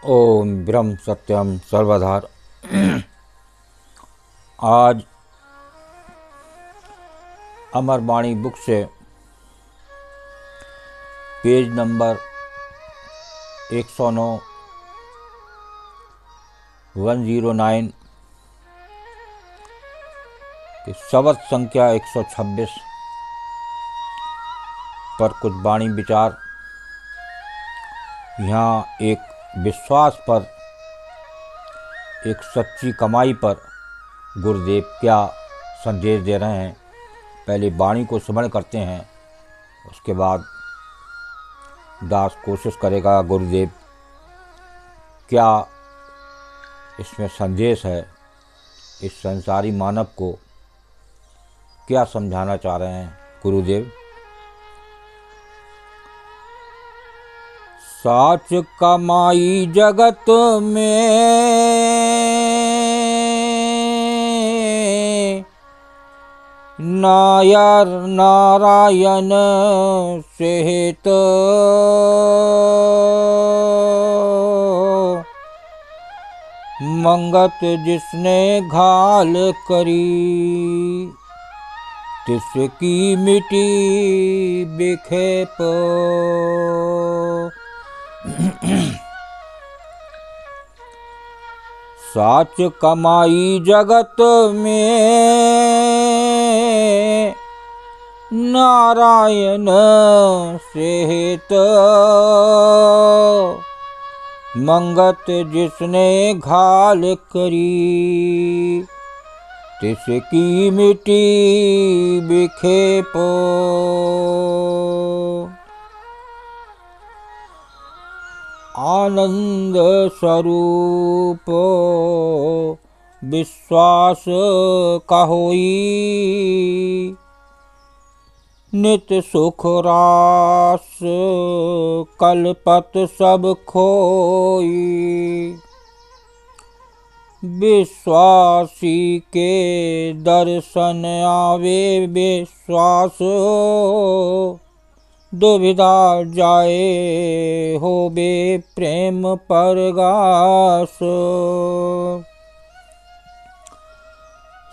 ओम ब्रह्म सत्यम सर्वधार। आज अमरवाणी बुक से page number 109 109 के शब्द संख्या 126 पर कुछ वाणी विचार। यहाँ एक विश्वास पर, एक सच्ची कमाई पर गुरुदेव क्या संदेश दे रहे हैं। पहले वाणी को स्मरण करते हैं, उसके बाद दास कोशिश करेगा गुरुदेव क्या इसमें संदेश है, इस संसारी मानव को क्या समझाना चाह रहे हैं गुरुदेव। साच कमाई जगत में नायर नारायण सहित मंगत जिसने घाल करी तिसकी मिट्टी बिखेप। साच कमाई जगत में नारायण सहित मंगत जिसने घाल करी तिसकी मिट्टी बिखेपो। आनंद स्वरूप विश्वास कहोई नित सुख रास कलपत सब खोई। विश्वासी के दर्शन आवे विश्वास दुविधा जाए होबे प्रेम परगास।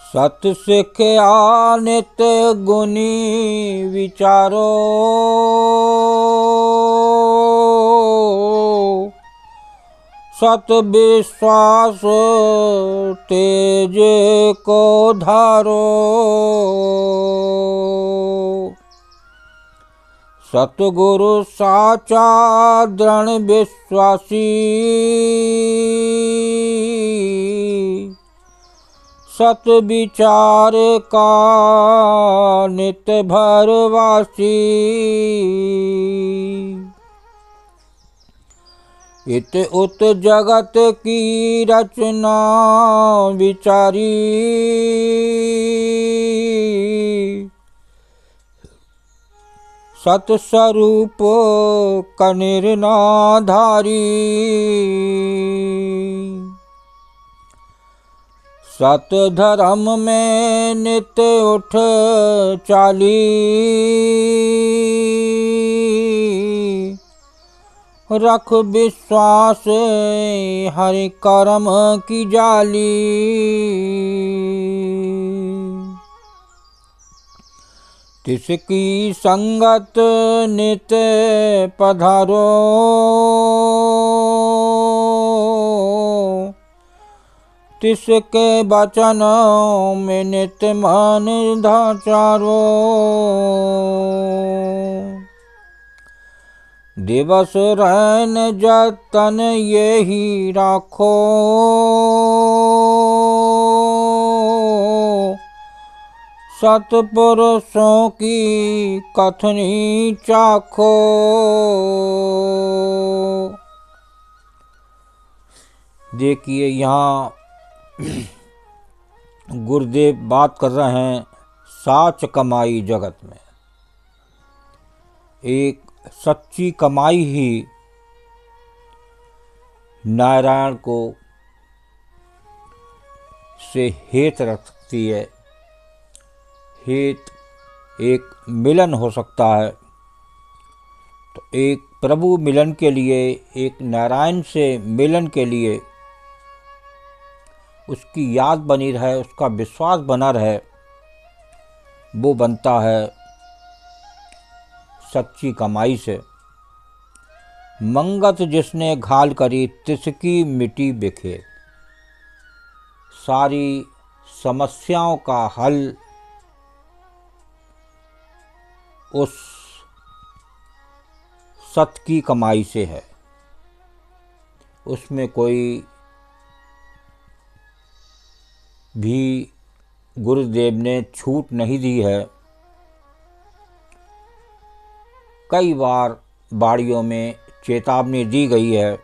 सत सिख्या नित गुनी विचारो सत विश्वास तेज को धारो। सतगुरु साचा दृढ़ विश्वासी सत विचार का नित भरवासी। इत उत जगत की रचना विचारी सतस्वरूप कनिर्नाधारी। सत धर्म में नित उठ चाली रख विश्वास हरि कर्म की जाली। तिसकी संगत नित पधारो तिसके वचन में नित मन धाचारो। दिवस रहन जतन यही राखो सतपुरुषों की कथनी चाखो। देखिए यहाँ गुरुदेव बात कर रहे हैं साच कमाई जगत में। एक सच्ची कमाई ही नारायण को से हेत रख सकती है। हेत एक मिलन हो सकता है, तो एक प्रभु मिलन के लिए, एक नारायण से मिलन के लिए उसकी याद बनी रहे, उसका विश्वास बना रहे, वो बनता है सच्ची कमाई से। मंगत जिसने घाल करी तिसकी मिटी बिखेर। सारी समस्याओं का हल उस सत की कमाई से है। उसमें कोई भी गुरुदेव ने छूट नहीं दी है। कई बार बाड़ियों में चेतावनी दी गई है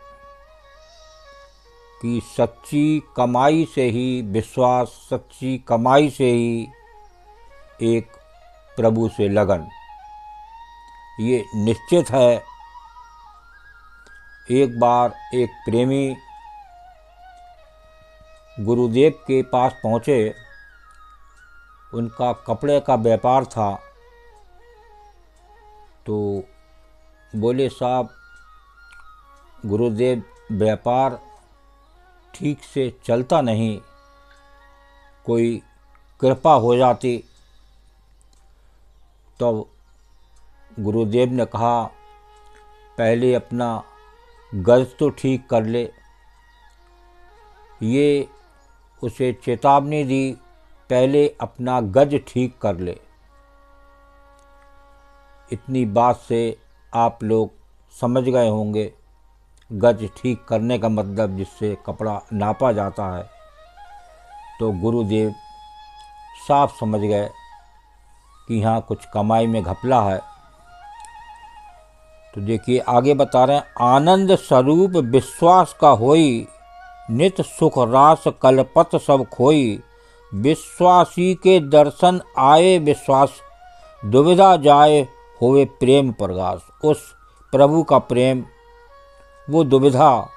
कि सच्ची कमाई से ही विश्वास, सच्ची कमाई से ही एक प्रभु से लगन, ये निश्चित है। एक बार एक प्रेमी गुरुदेव के पास पहुँचे। उनका कपड़े का व्यापार था। तो बोले, साहब गुरुदेव व्यापार ठीक से चलता नहीं, कोई कृपा हो जाती। तो गुरुदेव ने कहा, पहले अपना गज तो ठीक कर ले। ये उसे चेतावनी दी, पहले अपना गज ठीक कर ले। इतनी बात से आप लोग समझ गए होंगे, गज ठीक करने का मतलब जिससे कपड़ा नापा जाता है। तो गुरुदेव साफ समझ गए कि यहाँ कुछ कमाई में घपला है। तो देखिए आगे बता रहे हैं, आनंद स्वरूप विश्वास का होई, नित सुख रास कलपत सब खोई। विश्वासी के दर्शन आए विश्वास, दुविधा जाए होवे प्रेम प्रगास। उस प्रभु का प्रेम, वो दुविधा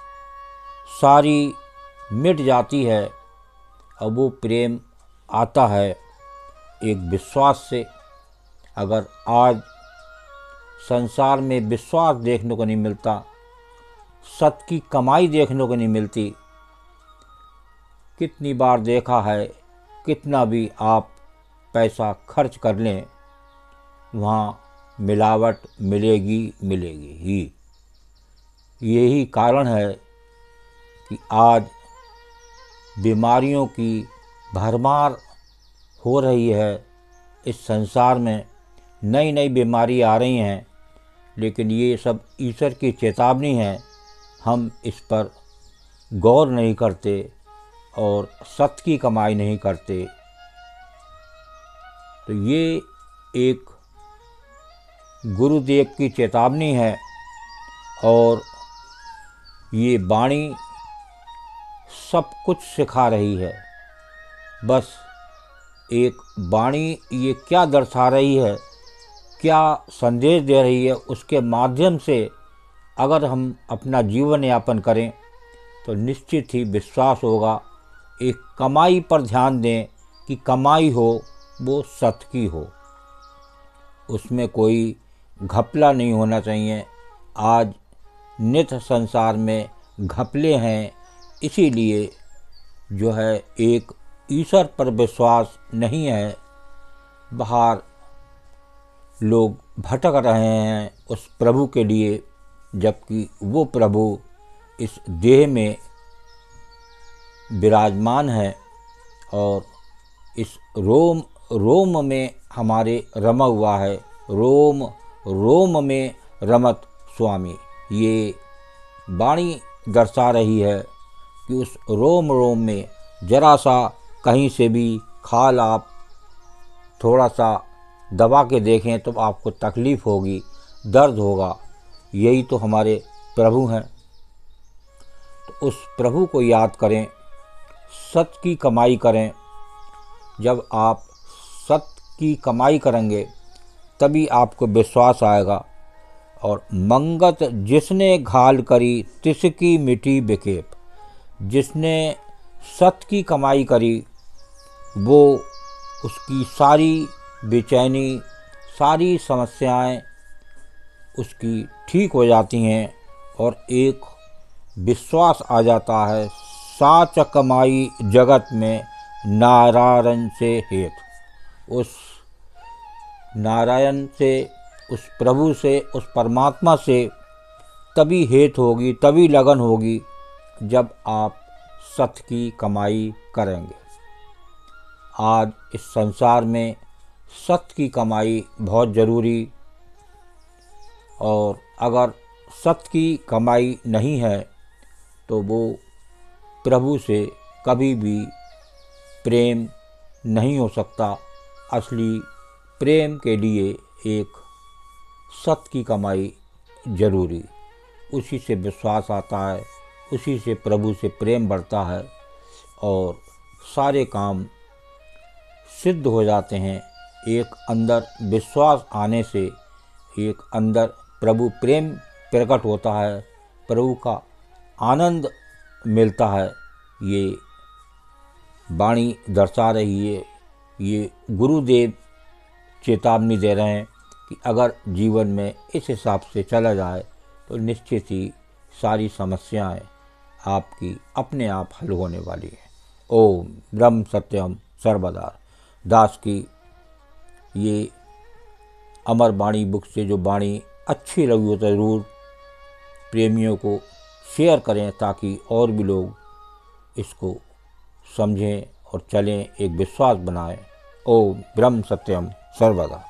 सारी मिट जाती है और वो प्रेम आता है एक विश्वास से। अगर आज संसार में विश्वास देखने को नहीं मिलता, सत की कमाई देखने को नहीं मिलती। कितनी बार देखा है, कितना भी आप पैसा खर्च कर लें, वहाँ मिलावट मिलेगी ही। यही कारण है कि आज बीमारियों की भरमार हो रही है। इस संसार में नई नई बीमारी आ रही हैं, लेकिन ये सब ईश्वर की चेतावनी है। हम इस पर गौर नहीं करते और सत्य की कमाई नहीं करते। तो ये एक गुरुदेव की चेतावनी है और ये वाणी सब कुछ सिखा रही है। बस एक वाणी ये क्या दर्शा रही है, क्या संदेश दे रही है, उसके माध्यम से अगर हम अपना जीवन यापन करें तो निश्चित ही विश्वास होगा। एक कमाई पर ध्यान दें कि कमाई हो वो सत्य की हो, उसमें कोई घपला नहीं होना चाहिए। आज नित संसार में घपले हैं, इसीलिए जो है एक ईश्वर पर विश्वास नहीं है। बाहर लोग भटक रहे हैं उस प्रभु के लिए, जबकि वो प्रभु इस देह में विराजमान है और इस रोम रोम में हमारे रमा हुआ है। रोम रोम में रमत स्वामी, ये वाणी दर्शा रही है कि उस रोम रोम में जरा सा कहीं से भी खाल आप थोड़ा सा दबा के देखें तो आपको तकलीफ़ होगी, दर्द होगा। यही तो हमारे प्रभु हैं। तो उस प्रभु को याद करें, सत्य की कमाई करें। जब आप सत्य की कमाई करेंगे तभी आपको विश्वास आएगा। और मंगत जिसने घाल करी तिसकी मिटी बिखेप। जिसने सत्य की कमाई करी वो उसकी सारी बेचैनी, सारी समस्याएं उसकी ठीक हो जाती हैं और एक विश्वास आ जाता है, साच कमाई जगत में नारायण से हेत। उस नारायण से, उस प्रभु से, उस परमात्मा से तभी हेत होगी, तभी लगन होगी जब आप सत्य की कमाई करेंगे। आज इस संसार में सत्य की कमाई बहुत ज़रूरी, और अगर सत्य की कमाई नहीं है तो वो प्रभु से कभी भी प्रेम नहीं हो सकता। असली प्रेम के लिए एक सत्य की कमाई जरूरी, उसी से विश्वास आता है, उसी से प्रभु से प्रेम बढ़ता है और सारे काम सिद्ध हो जाते हैं। एक अंदर विश्वास आने से एक अंदर प्रभु प्रेम प्रकट होता है, प्रभु का आनंद मिलता है। ये वाणी दर्शा रही है, ये गुरुदेव चेतावनी दे रहे हैं कि अगर जीवन में इस हिसाब से चला जाए तो निश्चित ही सारी समस्याएं आपकी अपने आप हल होने वाली हैं। ओम ब्रह्म सत्यम सर्वदा दास की ये अमर वाणी बुक से जो वाणी अच्छी लगी हो तो ज़रूर प्रेमियों को शेयर करें, ताकि और भी लोग इसको समझें और चलें, एक विश्वास बनाएं। ओम ब्रह्म सत्यम सर्वदा।